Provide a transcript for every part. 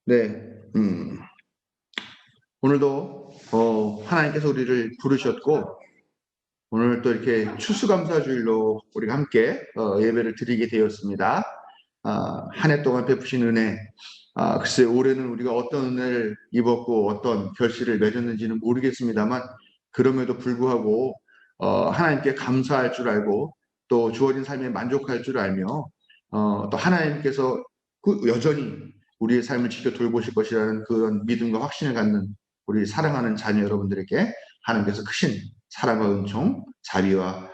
네, 오늘도 하나님께서 우리를 부르셨고 오늘 또 이렇게 추수감사주일로 우리가 함께 예배를 드리게 되었습니다. 한 해 동안 베푸신 은혜, 글쎄 올해는 우리가 어떤 은혜를 입었고 어떤 결실을 맺었는지는 모르겠습니다만 그럼에도 불구하고 하나님께 감사할 줄 알고 또 주어진 삶에 만족할 줄 알며 또 하나님께서 여전히 우리의 삶을 지켜 돌보실 것이라는 그런 믿음과 확신을 갖는 우리 사랑하는 자녀 여러분들에게 하나님께서 크신 사랑과 은총, 자비와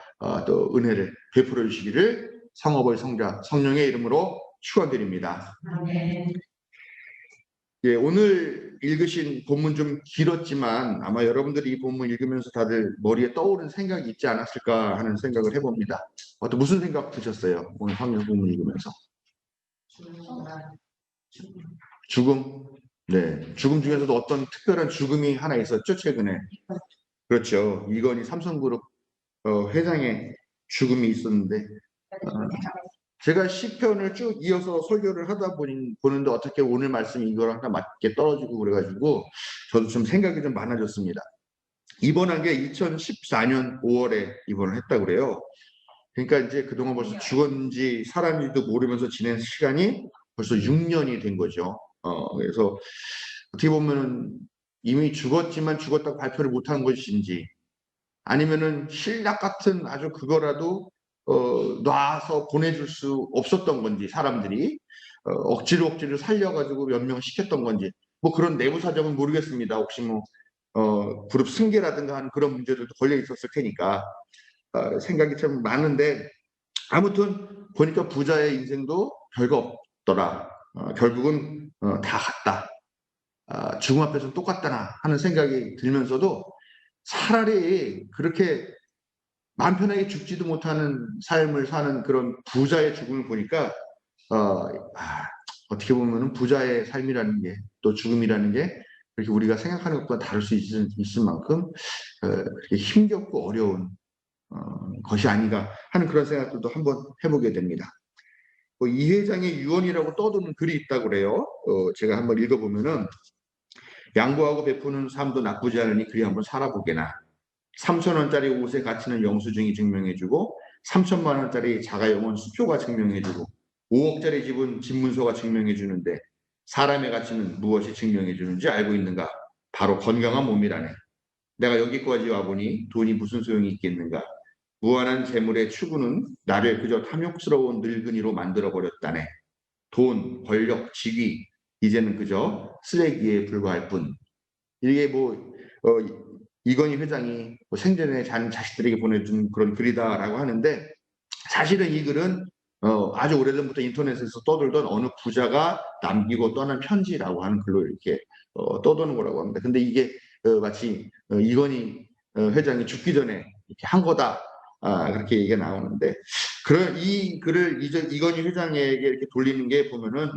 또 은혜를 베풀어 주시기를 성어버의 성자 성령의 이름으로 축원드립니다. 예, 오늘 읽으신 본문 좀 길었지만 아마 여러분들이 이 본문 읽으면서 다들 머리에 떠오른 생각이 있지 않았을까 하는 생각을 해봅니다. 무슨 생각 드셨어요? 오늘 성경 본문 읽으면서? 죽음. 네, 죽음 중에서도 어떤 특별한 죽음이 하나 있었죠, 최근에. 그렇죠. 이건희 삼성그룹 회장의 죽음이 있었는데 제가 시편을 쭉 이어서 설교를 하다 보는데 어떻게 오늘 말씀이 이거랑 다 맞게 떨어지고 그래가지고 저도 좀 생각이 좀 많아졌습니다. 입원한 게 2014년 5월에 입원을 했다고 그래요. 그러니까 이제 그동안 벌써 죽었는지 살았는지도 모르면서 지낸 시간이 벌써 6년이 된 거죠. 그래서 어떻게 보면은 이미 죽었지만 죽었다고 발표를 못한 것인지 아니면은 신약 같은 아주 그거라도 놔서 보내줄 수 없었던 건지 사람들이 억지로 살려가지고 몇 명 시켰던 건지 뭐 그런 내부 사정은 모르겠습니다. 혹시 뭐 그룹 승계라든가 하는 그런 문제들도 걸려 있었을 테니까 생각이 참 많은데 아무튼 보니까 부자의 인생도 별거 없더라. 결국은 다 같다. 죽음 앞에서 똑같다나 하는 생각이 들면서도 차라리 그렇게 마음 편하게 죽지도 못하는 삶을 사는 그런 부자의 죽음을 보니까 어떻게 보면 부자의 삶이라는 게 또 죽음이라는 게 그렇게 우리가 생각하는 것과 다를 수 있을 만큼 그렇게 힘겹고 어려운 것이 아닌가 하는 그런 생각들도 한번 해보게 됩니다. 이 회장의 유언이라고 떠도는 글이 있다고 그래요. 제가 한번 읽어보면은 양보하고 베푸는 삶도 나쁘지 않으니 그리 한번 살아보게나. 3,000원짜리 옷의 가치는 영수증이 증명해주고 3천만 원짜리 자가용은 수표가 증명해주고 5억짜리 집은 집문서가 증명해주는데 사람의 가치는 무엇이 증명해주는지 알고 있는가? 바로 건강한 몸이라네. 내가 여기까지 와보니 돈이 무슨 소용이 있겠는가? 무한한 재물의 추구는 나를 그저 탐욕스러운 늙은이로 만들어버렸다네. 돈, 권력, 직위 이제는 그저 쓰레기에 불과할 뿐. 이게 이건희 회장이 생전에 자식들에게 보내준 그런 글이다라고 하는데 사실은 이 글은 아주 오래전부터 인터넷에서 떠돌던 어느 부자가 남기고 떠난 편지라고 하는 글로 이렇게 떠도는 거라고 합니다. 근데 이게 마치 이건희 회장이 죽기 전에 이렇게 한 거다. 그렇게 얘기가 나오는데 그런 이 글을 이건희 회장에게 이렇게 돌리는 게 보면은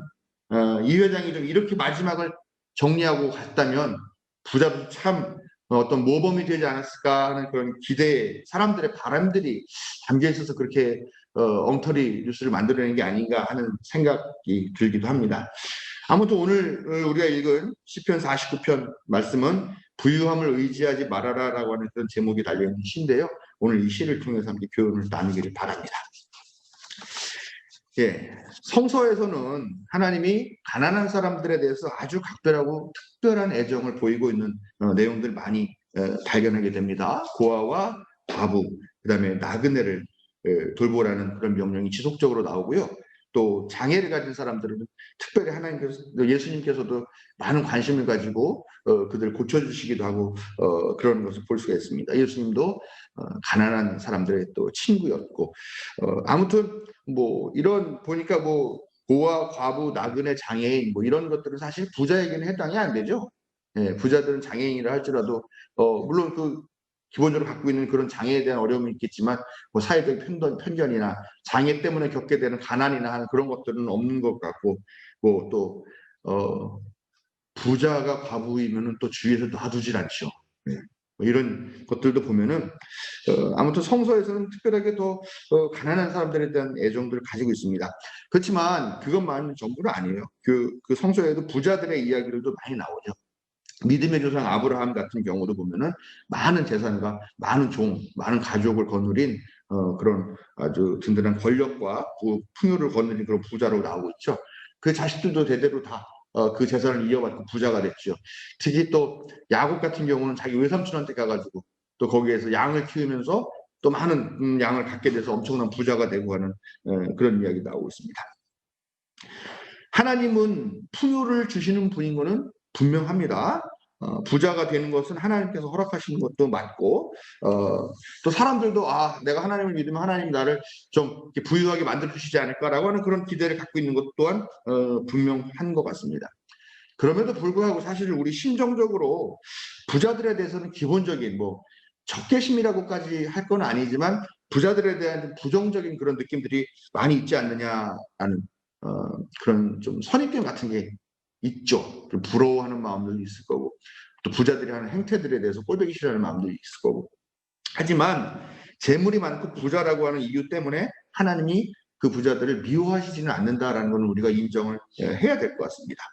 이 회장이 좀 이렇게 마지막을 정리하고 갔다면 부자도 참 어떤 모범이 되지 않았을까 하는 그런 기대, 사람들의 바람들이 담겨 있어서 그렇게 엉터리 뉴스를 만들어낸 게 아닌가 하는 생각이 들기도 합니다. 아무튼 오늘 우리가 읽은 시편 49편 말씀은 부유함을 의지하지 말아라라고 하는 그런 제목이 달려있는 시인데요. 오늘 이 시를 통해서 함께 교훈을 나누기를 바랍니다. 예, 성서에서는 하나님이 가난한 사람들에 대해서 아주 각별하고 특별한 애정을 보이고 있는 내용들 많이 발견하게 됩니다. 고아와 과부, 그다음에 나그네를 돌보라는 그런 명령이 지속적으로 나오고요. 또 장애를 가진 사람들은 특별히 예수님께서도 많은 관심을 가지고 그들을 고쳐주시기도 하고 그런 것을 볼 수가 있습니다. 예수님도 가난한 사람들의 또 친구였고 아무튼 이런 보니까 고아, 과부, 나그네, 장애인 이런 것들은 사실 부자에게는 해당이 안 되죠. 예, 부자들은 장애인이라 할지라도 물론 기본적으로 갖고 있는 그런 장애에 대한 어려움이 있겠지만 사회적 편견이나 장애 때문에 겪게 되는 가난이나 하는 그런 것들은 없는 것 같고 또 부자가 과부이면은 또 주위에서 놔두질 않죠. 네. 뭐 이런 것들도 보면은 아무튼 성서에서는 특별하게 더 가난한 사람들에 대한 애정들을 가지고 있습니다. 그렇지만 그것만 전부는 아니에요. 그 성서에도 부자들의 이야기들도 많이 나오죠. 믿음의 조상 아브라함 같은 경우도 보면은 많은 재산과 많은 많은 가족을 거느린 그런 아주 든든한 권력과 풍요를 거느린 그런 부자로 나오고 있죠. 그 자식들도 대대로 다 그 재산을 이어받고 부자가 됐죠. 특히 또 야곱 같은 경우는 자기 외삼촌한테 가가지고 또 거기에서 양을 키우면서 또 많은 양을 갖게 돼서 엄청난 부자가 되고 하는 그런 이야기 나오고 있습니다. 하나님은 풍요를 주시는 분인 것은 분명합니다. 부자가 되는 것은 하나님께서 허락하시는 것도 맞고 또 사람들도 내가 하나님을 믿으면 하나님 나를 좀 부유하게 만들어 주시지 않을까라고 하는 그런 기대를 갖고 있는 것 또한 분명한 것 같습니다. 그럼에도 불구하고 사실 우리 심정적으로 부자들에 대해서는 기본적인 뭐 적개심이라고까지 할 건 아니지만 부자들에 대한 부정적인 그런 느낌들이 많이 있지 않느냐라는 그런 좀 선입견 같은 게 있죠. 좀 부러워하는 마음도 있을 거고 또 부자들이 하는 행태들에 대해서 꼴보기 싫어하는 마음도 있을 거고 하지만 재물이 많고 부자라고 하는 이유 때문에 하나님이 그 부자들을 미워하시지는 않는다라는 건 우리가 인정을 해야 될 것 같습니다.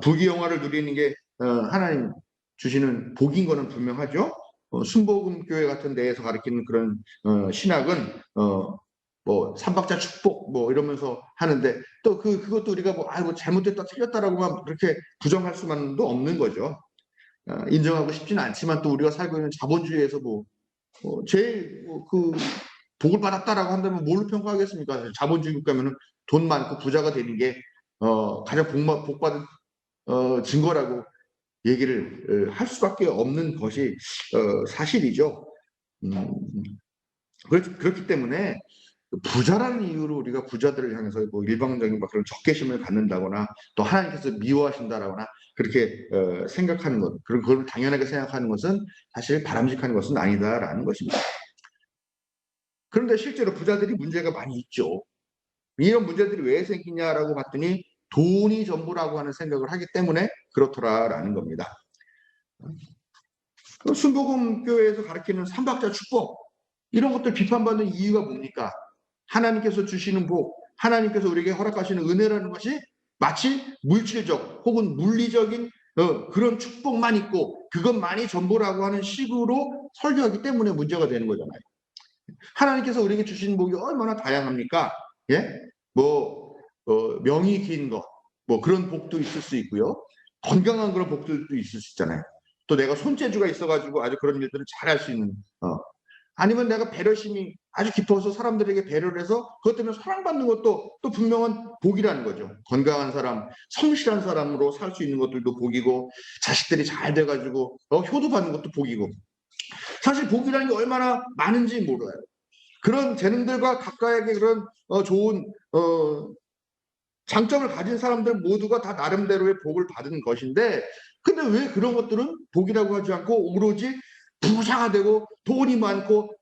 부귀영화를 누리는 게 하나님 주시는 복인 거는 분명하죠. 순복음교회 같은 데에서 가르치는 그런 신학은 뭐 삼박자 축복 뭐 이러면서 하는데 또 그것도 우리가 뭐 잘못됐다 틀렸다라고만 그렇게 부정할 수만도 없는 거죠. 인정하고 싶지는 않지만 또 우리가 살고 있는 자본주의에서 제일 그 복을 받았다라고 한다면 뭘로 평가하겠습니까? 자본주의 국가면은 돈 많고 부자가 되는 게 가장 복 받은 증거라고 얘기를 할 수밖에 없는 것이 사실이죠. 그렇기 때문에 부자라는 이유로 우리가 부자들을 향해서 뭐 일방적인 그런 적개심을 갖는다거나 또 하나님께서 미워하신다라거나 그렇게 생각하는 것, 그걸 당연하게 생각하는 것은 사실 바람직한 것은 아니다라는 것입니다. 그런데 실제로 부자들이 문제가 많이 있죠. 이런 문제들이 왜 생기냐라고 봤더니 돈이 전부라고 하는 생각을 하기 때문에 그렇더라라는 겁니다. 순복음교회에서 가르치는 삼박자 축복 이런 것들 비판받는 이유가 뭡니까? 하나님께서 주시는 복, 하나님께서 우리에게 허락하시는 은혜라는 것이 마치 물질적 혹은 물리적인 그런 축복만 있고 그것만이 전부라고 하는 식으로 설교하기 때문에 문제가 되는 거잖아요. 하나님께서 우리에게 주신 복이 얼마나 다양합니까? 예? 명이 긴 거, 뭐 그런 복도 있을 수 있고요. 건강한 그런 복들도 있을 수 있잖아요. 또 내가 손재주가 있어가지고 아주 그런 일들을 잘할 수 있는 아니면 내가 배려심이 아주 깊어서 사람들에게 배려를 해서 그것 때문에 사랑받는 것도 또 분명한 복이라는 거죠. 건강한 사람, 성실한 사람으로 살 수 있는 것들도 복이고 자식들이 잘 돼가지고 효도받는 것도 복이고 사실 복이라는 게 얼마나 많은지 몰라요. 그런 재능들과 각각의 그런 좋은 장점을 가진 사람들 모두가 다 나름대로의 복을 받은 것인데 근데 왜 그런 것들은 복이라고 하지 않고 오로지 부자가 되고 돈이 많고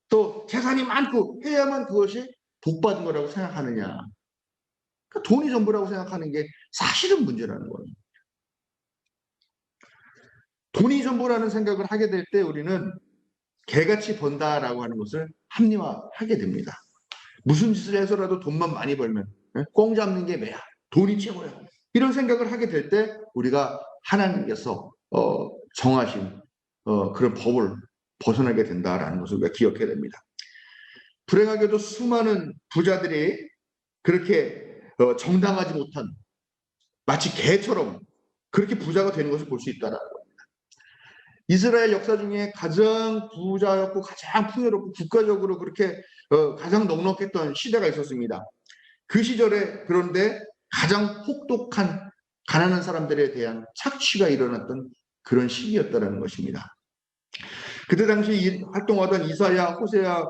또 재산이 많고 해야만 그것이 복받은 거라고 생각하느냐. 그러니까 돈이 전부라고 생각하는 게 사실은 문제라는 거예요. 돈이 전부라는 생각을 하게 될 때 우리는 개같이 번다라고 하는 것을 합리화하게 됩니다. 무슨 짓을 해서라도 돈만 많이 벌면 꽁 잡는 게 매야. 돈이 최고야. 이런 생각을 하게 될 때 우리가 하나님께서 정하신 그런 법을 벗어나게 된다라는 것을 우리가 기억해야 됩니다. 불행하게도 수많은 부자들이 그렇게 정당하지 못한 마치 개처럼 그렇게 부자가 되는 것을 볼 수 있다라는 겁니다. 이스라엘 역사 중에 가장 부자였고 가장 풍요롭고 국가적으로 그렇게 가장 넉넉했던 시대가 있었습니다. 그 시절에 그런데 가장 혹독한 가난한 사람들에 대한 착취가 일어났던 그런 시기였다는 것입니다. 그때 당시 활동하던 이사야, 호세야,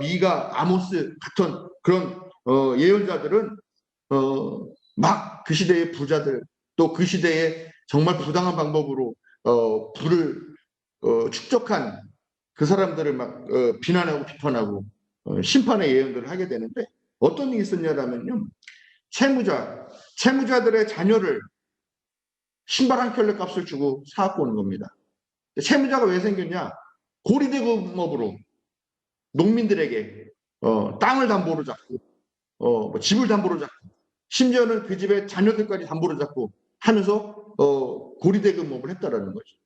미가, 아모스 같은 그런 예언자들은 막 그 시대의 부자들 또 그 시대에 정말 부당한 방법으로 부를 축적한 그 사람들을 막 비난하고 비판하고 심판의 예언들을 하게 되는데 어떤 일이 있었냐면요. 채무자들의 자녀를 신발 한 켤레 값을 주고 사갖고 오는 겁니다. 채무자가 왜 생겼냐? 고리대금업으로 농민들에게 땅을 담보로 잡고 뭐 집을 담보로 잡고 심지어는 그 집의 자녀들까지 담보로 잡고 하면서 고리대금업을 했다라는 거죠.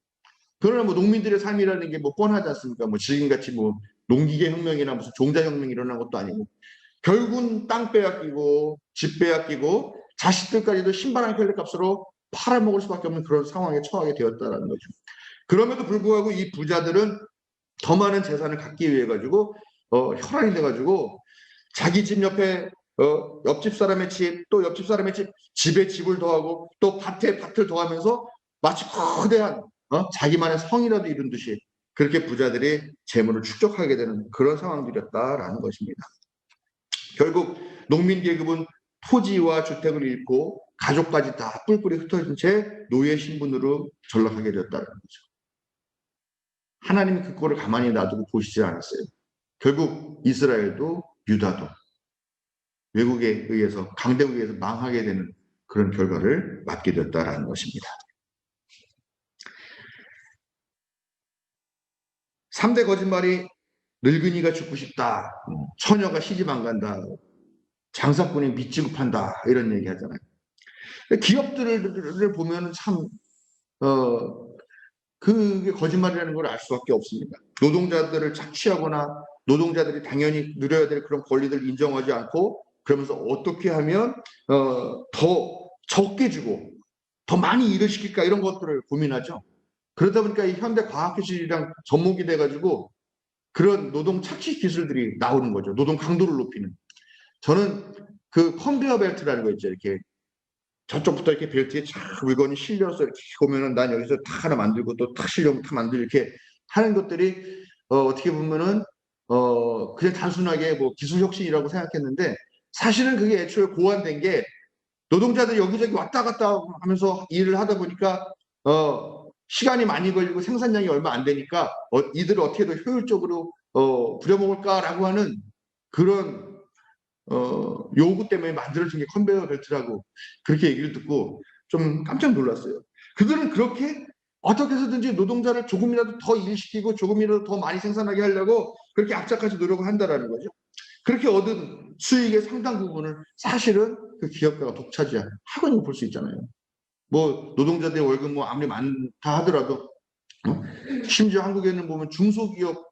그러나 뭐 농민들의 삶이라는 게 뭐 뻔하지 않습니까? 뭐 지금같이 뭐 농기계 혁명이나 무슨 종자혁명이 일어난 것도 아니고 결국은 땅 빼앗기고 집 빼앗기고 자식들까지도 신발 한 켤레 값으로 팔아먹을 수밖에 없는 그런 상황에 처하게 되었다는 거죠. 그럼에도 불구하고 이 부자들은 더 많은 재산을 갖기 위해 가지고 혈안이 돼 가지고 자기 집 옆에 옆집 사람의 집, 또 옆집 사람의 집, 집에 집을 더하고 또 밭에 밭을 더하면서 마치 거대한 자기만의 성이라도 이룬 듯이 그렇게 부자들이 재물을 축적하게 되는 그런 상황들이었다라는 것입니다. 결국 농민 계급은 토지와 주택을 잃고 가족까지 다 뿔뿔이 흩어진 채 노예 신분으로 전락하게 되었다는 거죠. 하나님이 그 꼴을 가만히 놔두고 보시지 않았어요. 결국 이스라엘도 유다도 외국에 의해서 강대국에 의해서 망하게 되는 그런 결과를 맞게 되었다는 것입니다. 3대 거짓말이 늙은이가 죽고 싶다, 처녀가 시집 안 간다, 장사꾼이 밑지고 판다 이런 얘기 하잖아요. 기업들을 보면 참 그게 거짓말이라는 걸 알 수밖에 없습니다. 노동자들을 착취하거나 노동자들이 당연히 누려야 될 그런 권리들을 인정하지 않고 그러면서 어떻게 하면 더 적게 주고 더 많이 일을 시킬까 이런 것들을 고민하죠. 그러다 보니까 이 현대 과학기술이랑 접목이 돼가지고 그런 노동 착취 기술들이 나오는 거죠. 노동 강도를 높이는. 저는 그 컨베어 벨트라는 거 있죠. 이렇게 저쪽부터 이렇게 벨트에 쫙 물건이 실려서 이렇게 보면은 난 여기서 탁 하나 만들고 또 탁 실려면 탁 만들고 이렇게 하는 것들이 어떻게 보면은 그냥 단순하게 뭐 기술 혁신이라고 생각했는데 사실은 그게 애초에 고안된 게 노동자들이 여기저기 왔다 갔다 하면서 일을 하다 보니까 시간이 많이 걸리고 생산량이 얼마 안 되니까 이들을 어떻게 더 효율적으로 부려먹을까라고 하는 그런 요구 때문에 만들어진 게 컨베이어 벨트라고 그렇게 얘기를 듣고 좀 깜짝 놀랐어요. 그들은 그렇게 어떻게 해서든지 노동자를 조금이라도 더 일시키고 조금이라도 더 많이 생산하게 하려고 그렇게 악착같이 노력을 한다라는 거죠. 그렇게 얻은 수익의 상당 부분을 사실은 그 기업가가 독차지하고 볼 수 있잖아요. 뭐 노동자들의 월급 뭐 아무리 많다 하더라도 심지어 한국에는 보면 중소기업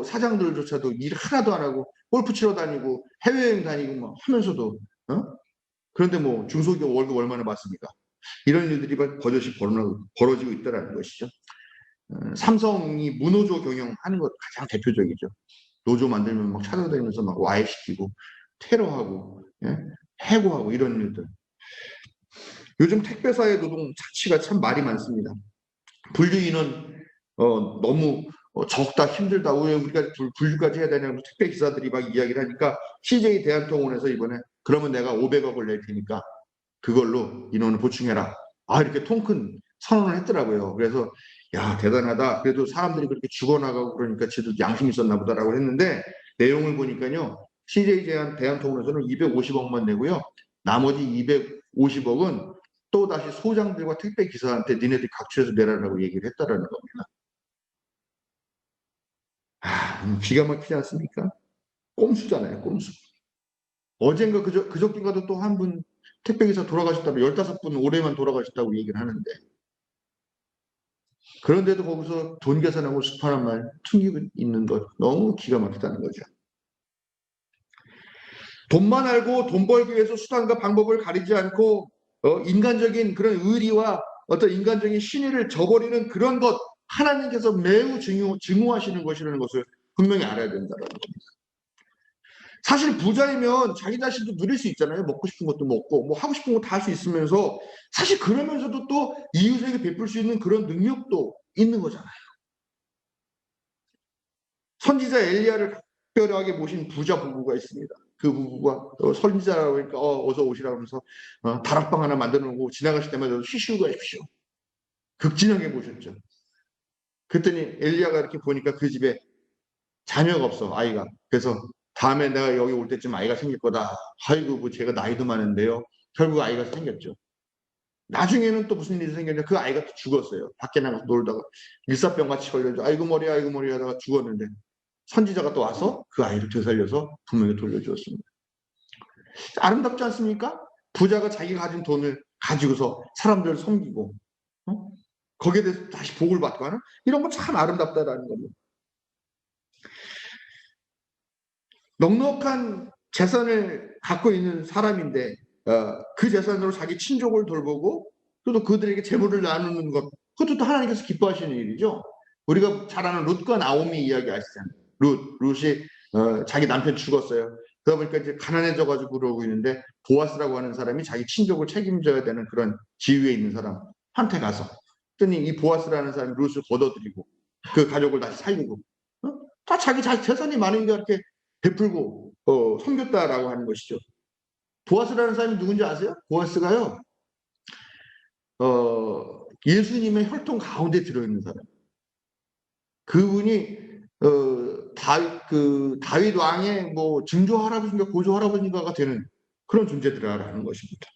사장들조차도 일 하나도 안 하고 골프 치러 다니고 해외여행 다니고 뭐 하면서도 그런데 뭐 중소기업 월급 얼마나 받습니까? 이런 일들이 버젓이 벌어지고 있다는 것이죠. 삼성이 무노조 경영하는 것 가장 대표적이죠. 노조 만들면 막 찾아다니면서 막 와해시키고 테러하고 해고하고 이런 일들. 요즘 택배사의 노동 착취가 참 말이 많습니다. 분류인은 너무 적다 힘들다 왜 우리가 분류까지 해야 되냐고 택배 기사들이 막 이야기를 하니까 CJ 대한통운에서 이번에 그러면 내가 500억을 낼 테니까 그걸로 인원을 보충해라. 이렇게 통큰 선언을 했더라고요. 그래서 야 대단하다. 그래도 사람들이 그렇게 죽어나가고 그러니까 지도 양심이 있었나 보다라고 했는데 내용을 보니까요. CJ 대한통운에서는 250억만 내고요. 나머지 250억은 또 다시 소장들과 택배 기사한테 니네들이 각출해서 내라라고 얘기를 했다라는 겁니다. 기가 막히지 않습니까? 꼼수잖아요, 꼼수. 어젠가 그저께가도 또 한 분 택배기사 돌아가셨다고 15분 올해만 돌아가셨다고 얘기를 하는데 그런데도 거기서 돈 계산하고 습하는 말 튕기고 있는 것 너무 기가 막히다는 거죠. 돈만 알고 돈 벌기 위해서 수단과 방법을 가리지 않고 인간적인 그런 의리와 어떤 인간적인 신의를 저버리는 그런 것 하나님께서 매우 증오하시는 것이라는 것을 분명히 알아야 된다는 겁니다. 사실 부자이면 자기 자신도 누릴 수 있잖아요. 먹고 싶은 것도 먹고 뭐 하고 싶은 거 다 할 수 있으면서 사실 그러면서도 또 이웃에게 베풀 수 있는 그런 능력도 있는 거잖아요. 선지자 엘리야를 특별하게 모신 부자 부부가 있습니다. 그 부부가 선지자라고 하니까 어서 오시라고 하면서 다락방 하나 만들어 놓고 지나가실 때마다 쉬시고 가십시오. 극진하게 모셨죠. 그랬더니 엘리야가 이렇게 보니까 그 집에 자녀가 없어 아이가. 그래서 다음에 내가 여기 올 때쯤 아이가 생길 거다. 아이고 뭐 제가 나이도 많은데요. 결국 아이가 생겼죠. 나중에는 또 무슨 일이 생겼냐. 그 아이가 또 죽었어요. 밖에 나가서 놀다가 일사병 같이 걸려서 아이고 머리 하다가 죽었는데 선지자가 또 와서 그 아이를 되살려서 부모에게 돌려주었습니다. 아름답지 않습니까? 부자가 자기가 가진 돈을 가지고서 사람들을 섬기고 거기에 대해서 다시 복을 받고 하는 이런 건 참 아름답다라는 겁니다. 넉넉한 재산을 갖고 있는 사람인데 그 재산으로 자기 친족을 돌보고 또 그들에게 재물을 나누는 것, 그것도 또 하나님께서 기뻐하시는 일이죠. 우리가 잘 아는 룻과 나오미 이야기 아시잖아요. 룻이 자기 남편 죽었어요. 그러다 보니까 이제 가난해져가지고 그러고 있는데 보아스라고 하는 사람이 자기 친족을 책임져야 되는 그런 지위에 있는 사람한테 가서 그랬더니 이 보아스라는 사람이 룻을 걷어들이고 그 가족을 다시 살리고 다 자기 재산이 많으니까 이렇게 베풀고 섬겼다라고 하는 것이죠. 보아스라는 사람이 누군지 아세요? 보아스가요. 예수님의 혈통 가운데 들어있는 사람. 그분이 다윗 왕의 뭐 증조 할아버지인가 고조 할아버지인가가 되는 그런 존재들이라는 것입니다.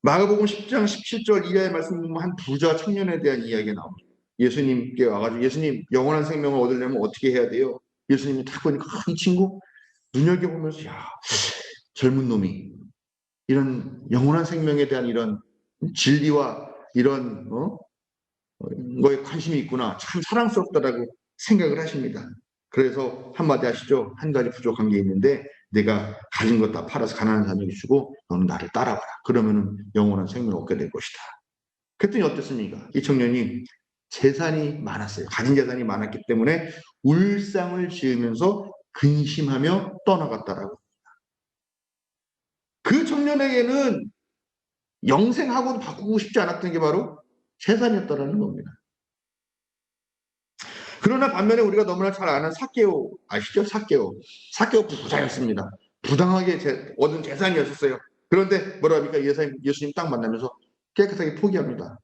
마가복음 10장 17절 이하의 말씀 보면 한 부자 청년에 대한 이야기가 나옵니다. 예수님께 와가지고 예수님 영원한 생명을 얻으려면 어떻게 해야 돼요? 예수님이 딱 보니까 이 친구 눈여겨보면서 야 젊은 놈이 이런 영원한 생명에 대한 이런 진리와 이런 거에 관심이 있구나. 참 사랑스럽다라고 생각을 하십니다. 그래서 한마디 하시죠. 한 가지 부족한 게 있는데 내가 가진 것 다 팔아서 가난한 사람에게 주고 너는 나를 따라와라. 그러면은 영원한 생명을 얻게 될 것이다. 그랬더니 어땠습니까? 이 청년이 재산이 많았어요. 가진 재산이 많았기 때문에 울상을 지으면서 근심하며 떠나갔다라고. 그 청년에게는 영생하고도 바꾸고 싶지 않았던 게 바로 재산이었다라는 겁니다. 그러나 반면에 우리가 너무나 잘 아는 삭개오 아시죠? 삭개오 부자였습니다. 부당하게 얻은 재산이었어요. 그런데 뭐라 합니까? 예수님 딱 만나면서 깨끗하게 포기합니다.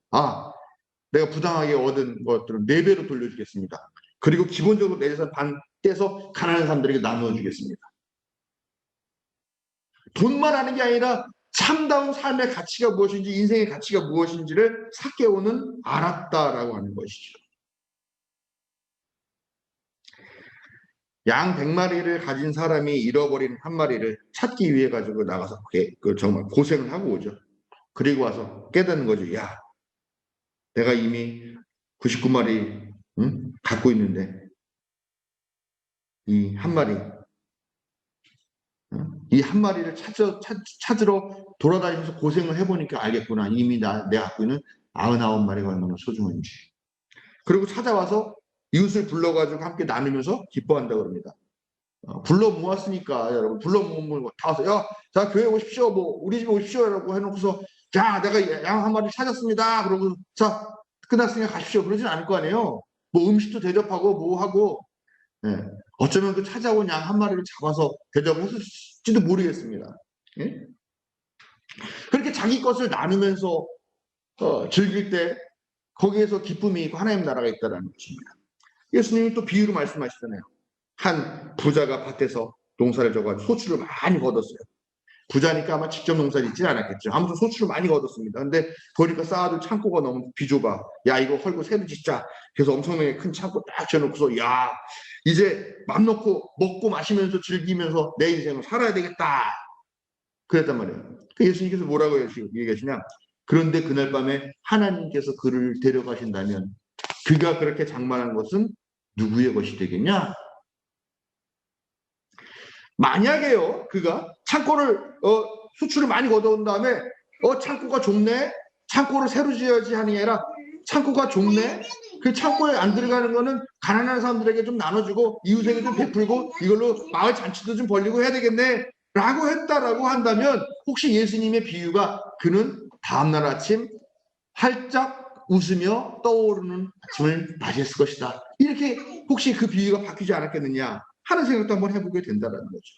내가 부당하게 얻은 것들은 4배로 돌려주겠습니다. 그리고 기본적으로 내 재산 반 떼서 가난한 사람들에게 나누어 주겠습니다. 돈만 하는 게 아니라 참다운 삶의 가치가 무엇인지 인생의 가치가 무엇인지를 삭개오는 알았다라고 하는 것이죠. 양 100마리를 가진 사람이 잃어버린 한 마리를 찾기 위해 가지고 나가서 정말 고생을 하고 오죠. 그리고 와서 깨닫는 거죠. 야, 내가 이미 99마리 갖고 있는데 이 한 마리를 찾으러 돌아다니면서 고생을 해보니까 알겠구나. 이미 내가 갖고 있는 99마리가 얼마나 소중한지. 그리고 찾아와서 이웃을 불러가지고 함께 나누면서 기뻐한다고 합니다. 불러 모았으니까 여러분 불러 모으면 다 와서 야, 자 교회 오십시오. 뭐 우리 집에 오십시오라고 해놓고서 자 내가 양 한 마리 찾았습니다. 그러고 자 끝났으니까 가십시오. 그러진 않을 거 아니에요. 뭐 음식도 대접하고 뭐 하고 어쩌면 그 찾아온 양 한 마리를 잡아서 대접했을지도 모르겠습니다. 예? 그렇게 자기 것을 나누면서 즐길 때 거기에서 기쁨이 있고 하나님 나라가 있다는 것입니다. 예수님이 또 비유로 말씀하시잖아요. 한 부자가 밭에서 농사를 져가지고 소출을 많이 거뒀어요. 부자니까 아마 직접 농사를 짓지 않았겠죠. 아무튼 소출을 많이 거뒀습니다. 근데 보니까 쌓아둘 창고가 너무 비좁아. 야 이거 헐고 새로 짓자. 그래서 엄청나게 큰 창고 딱 지어놓고서 야 이제 맘 놓고 먹고 마시면서 즐기면서 내 인생을 살아야 되겠다. 그랬단 말이에요. 예수님께서 뭐라고 얘기하시냐. 그런데 그날 밤에 하나님께서 그를 데려가신다면 그가 그렇게 장만한 것은 누구의 것이 되겠냐? 만약에요, 그가 창고를 수출을 많이 거둬온 다음에 창고가 좁네, 창고를 새로 지어야지 하는 게 아니라 창고가 좁네, 그 창고에 안 들어가는 거는 가난한 사람들에게 좀 나눠주고 이웃에게 좀 베풀고 이걸로 마을 잔치도 좀 벌리고 해야 되겠네 라고 했다라고 한다면 혹시 예수님의 비유가 그는 다음날 아침 활짝 웃으며 떠오르는 아침을 맞이했을 것이다. 이렇게 혹시 그 비유가 바뀌지 않았겠느냐 하는 생각도 한번 해보게 된다는 거죠.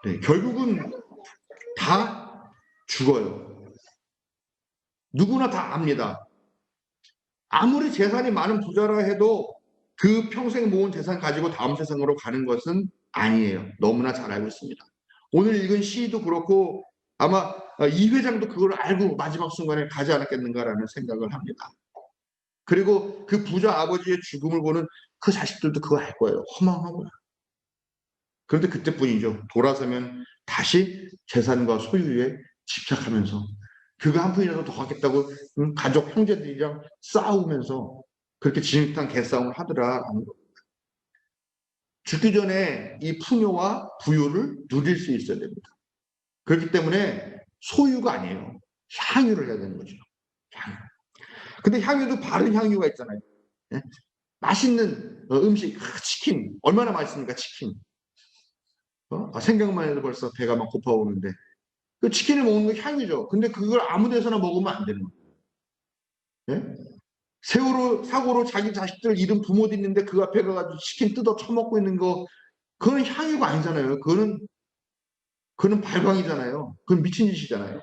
네, 결국은 다 죽어요. 누구나 다 압니다. 아무리 재산이 많은 부자라 해도 그 평생 모은 재산 가지고 다음 세상으로 가는 것은 아니에요. 너무나 잘 알고 있습니다. 오늘 읽은 시도 그렇고 아마 이 회장도 그걸 알고 마지막 순간에 가지 않았겠는가라는 생각을 합니다. 그리고 그 부자 아버지의 죽음을 보는 그 자식들도 그거 알 거예요. 허망하고요. 그런데 그때뿐이죠. 돌아서면 다시 재산과 소유에 집착하면서 그거 한 푼이라도 더 갖겠다고 가족 형제들이랑 싸우면서 그렇게 진흙탕 개싸움을 하더라라는 거. 죽기 전에 이 풍요와 부유를 누릴 수 있어야 됩니다. 그렇기 때문에 소유가 아니에요. 향유를 해야 되는 거죠. 향유. 근데 향유도 바른 향유가 있잖아요. 예? 맛있는 음식, 치킨. 얼마나 맛있습니까, 치킨. 생각만 해도 벌써 배가 막 고파오는데. 그 치킨을 먹는 게 향이죠. 근데 그걸 아무 데서나 먹으면 안 되는 거예요. 예? 세월호 사고로 자기 자식들 잃은 부모도 있는데 그 앞에 가가지고 치킨 뜯어 처먹고 있는 거, 그건 향유가 아니잖아요. 그거는 발광이잖아요. 그건 미친 짓이잖아요.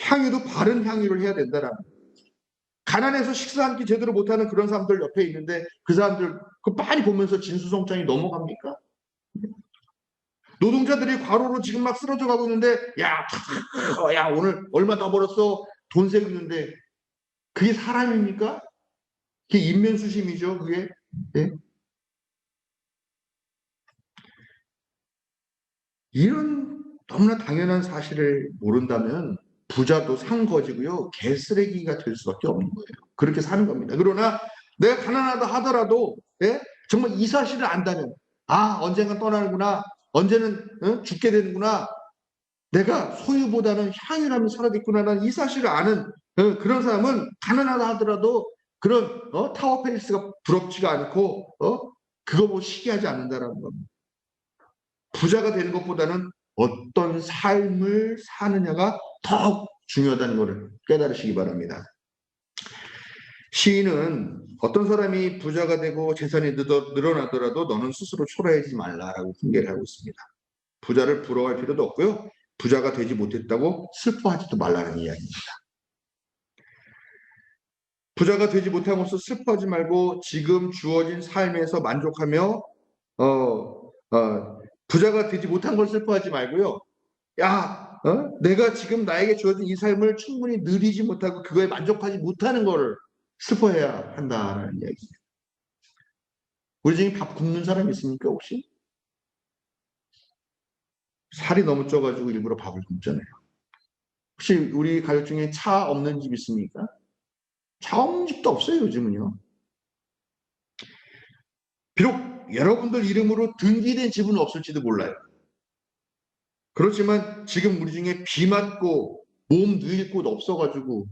향유도 바른 향유를 해야 된다라는. 가난해서 식사 한 끼 제대로 못하는 그런 사람들 옆에 있는데 그 사람들 그 빤히 보면서 진수성찬이 넘어갑니까? 노동자들이 과로로 지금 막 쓰러져 가고 있는데 야 오늘 얼마 더 벌었어? 돈 세고 있는데 그게 사람입니까? 그게 인면수심이죠. 그게. 예? 이런 너무나 당연한 사실을 모른다면 부자도 상거지고요. 개쓰레기가 될 수밖에 없는 거예요. 그렇게 사는 겁니다. 그러나 내가 가난하다 하더라도 예? 정말 이 사실을 안다면 언젠가 떠나는구나. 언제는 죽게 되는구나. 내가 소유보다는 향유라면 살아있구나라는 이 사실을 아는 그런 사람은 가난하다 하더라도 그런 타워 페이스가 부럽지가 않고 그거 보고 시기하지 않는다라는 겁니다. 부자가 되는 것보다는 어떤 삶을 사느냐가 더 중요하다는 것을 깨달으시기 바랍니다. 시인은 어떤 사람이 부자가 되고 재산이 늘어나더라도 너는 스스로 초라해지지 말라라고 훈계를 하고 있습니다. 부자를 부러워할 필요도 없고요. 부자가 되지 못했다고 슬퍼하지도 말라는 이야기입니다. 부자가 되지 못함으로써 슬퍼하지 말고 지금 주어진 삶에서 만족하며 어, 부자가 되지 못한 걸 슬퍼하지 말고요. 내가 지금 나에게 주어진 이 삶을 충분히 누리지 못하고 그거에 만족하지 못하는 거를 슬퍼해야 한다는 이야기입니다. 우리 중에 밥 굶는 사람 있습니까 혹시? 살이 너무 쪄가지고 일부러 밥을 굶잖아요. 혹시 우리 가족 중에 차 없는 집 있습니까? 차 없는 집도 없어요 요즘은요. 비록 여러분들 이름으로 등기된 집은 없을지도 몰라요. 그렇지만 지금 우리 중에 비 맞고 몸 누일 곳 없어가지고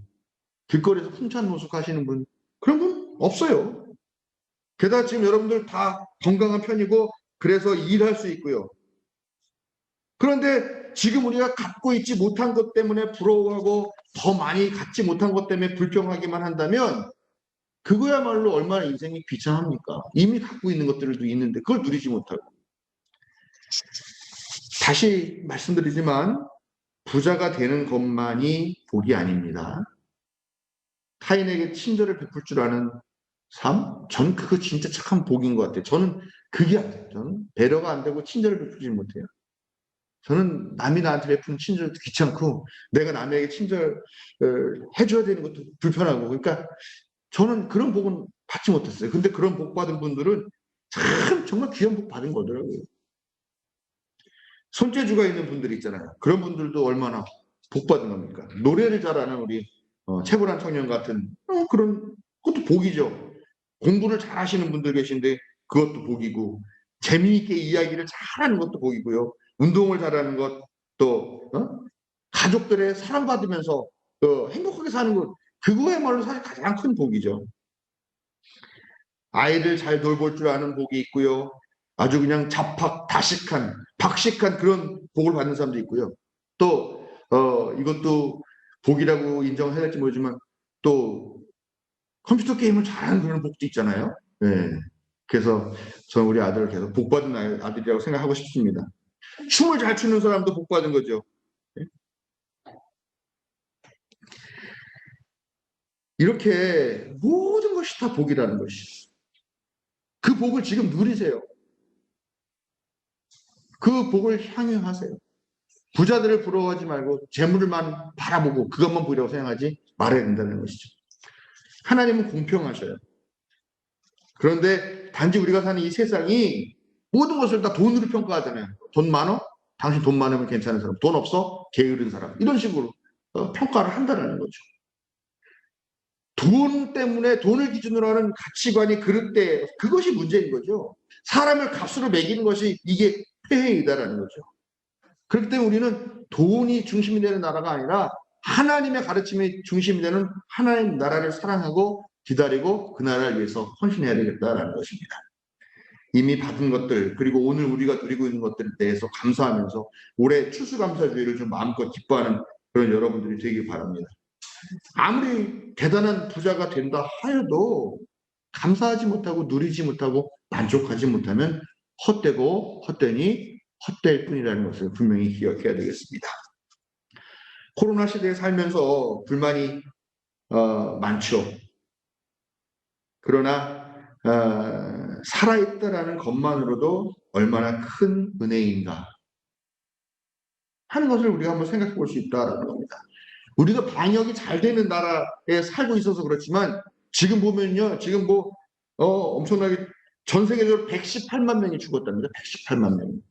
길거리에서 풍찬 노숙하시는 분, 그런 분 없어요. 게다가 지금 여러분들 다 건강한 편이고 그래서 일할 수 있고요. 그런데 지금 우리가 갖고 있지 못한 것 때문에 부러워하고 더 많이 갖지 못한 것 때문에 불평하기만 한다면 그거야말로 얼마나 인생이 비참합니까? 이미 갖고 있는 것들도 있는데 그걸 누리지 못하고. 다시 말씀드리지만 부자가 되는 것만이 복이 아닙니다. 타인에게 친절을 베풀 줄 아는 삶? 전 그거 진짜 착한 복인 것 같아요. 저는 그게 안 돼요. 저는 배려가 안 되고 친절을 베풀지 못해요. 저는 남이 나한테 베푸는 친절도 귀찮고 내가 남에게 친절 해줘야 되는 것도 불편하고 그러니까 저는 그런 복은 받지 못했어요. 근데 그런 복 받은 분들은 참 정말 귀한 복 받은 거더라고요. 손재주가 있는 분들 있잖아요. 그런 분들도 얼마나 복 받은 겁니까? 노래를 잘하는 우리 최불안 청년 같은 그런 것도 복이죠. 공부를 잘하시는 분들 계신데 그것도 복이고 재미있게 이야기를 잘하는 것도 복이고요. 운동을 잘하는 것 또 가족들의 사랑받으면서 행복하게 사는 것 그거야말로 사실 가장 큰 복이죠. 아이를 잘 돌볼 줄 아는 복이 있고요. 아주 그냥 박식한 그런 복을 받는 사람도 있고요. 또 이것도 복이라고 인정해야 할지 모르지만 또 컴퓨터 게임을 잘하는 그런 복도 있잖아요. 네. 그래서 저는 우리 아들을 계속 복받은 아들이라고 생각하고 싶습니다. 춤을 잘 추는 사람도 복받은 거죠. 네. 이렇게 모든 것이 다 복이라는 것이. 그 복을 지금 누리세요. 그 복을 향유하세요. 부자들을 부러워하지 말고 재물만 바라보고 그것만 보이라고 생각하지 말아야 된다는 것이죠. 하나님은 공평하셔요. 그런데 단지 우리가 사는 이 세상이 모든 것을 다 돈으로 평가하잖아요. 돈 많어? 당신 돈 많으면 괜찮은 사람. 돈 없어? 게으른 사람. 이런 식으로 평가를 한다는 거죠. 돈 때문에 돈을 기준으로 하는 가치관이 그릇돼 그것이 문제인 거죠. 사람을 값으로 매기는 것이 이게 폐해이다라는 거죠. 그렇기 때문에 우리는 돈이 중심이 되는 나라가 아니라 하나님의 가르침이 중심이 되는 하나님 나라를 사랑하고 기다리고 그 나라를 위해서 헌신해야 되겠다라는 것입니다. 이미 받은 것들 그리고 오늘 우리가 누리고 있는 것들에 대해서 감사하면서 올해 추수감사주의를 좀 마음껏 기뻐하는 그런 여러분들이 되길 바랍니다. 아무리 대단한 부자가 된다 하여도 감사하지 못하고 누리지 못하고 만족하지 못하면 헛되고 헛되니 헛될 뿐이라는 것을 분명히 기억해야 되겠습니다. 코로나 시대에 살면서 불만이 많죠. 그러나 살아있다라는 것만으로도 얼마나 큰 은혜인가 하는 것을 우리가 한번 생각해 볼 수 있다는 겁니다. 우리가 방역이 잘 되는 나라에 살고 있어서 그렇지만 지금 보면요. 지금 엄청나게 전 세계적으로 118만 명이 죽었답니다. 118만 명.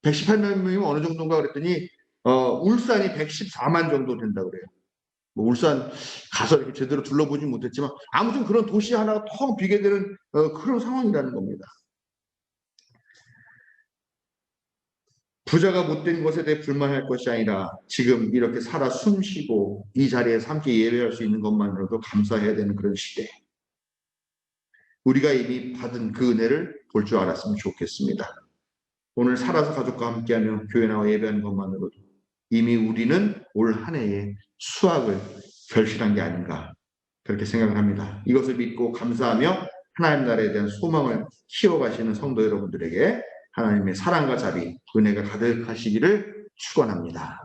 118만 명이면 어느 정도인가 그랬더니 울산이 114만 정도 된다고 그래요. 울산 가서 이렇게 제대로 둘러보지 못했지만 아무튼 그런 도시 하나가 텅 비게 되는 그런 상황이라는 겁니다. 부자가 못된 것에 대해 불만할 것이 아니라 지금 이렇게 살아 숨쉬고 이 자리에서 함께 예배할 수 있는 것만으로도 감사해야 되는 그런 시대. 우리가 이미 받은 그 은혜를 볼 줄 알았으면 좋겠습니다. 오늘 살아서 가족과 함께하며 교회 나와 예배하는 것만으로도 이미 우리는 올 한 해의 수확을 결실한 게 아닌가 그렇게 생각을 합니다. 이것을 믿고 감사하며 하나님 나라에 대한 소망을 키워가시는 성도 여러분들에게 하나님의 사랑과 자비, 은혜가 가득하시기를 축원합니다.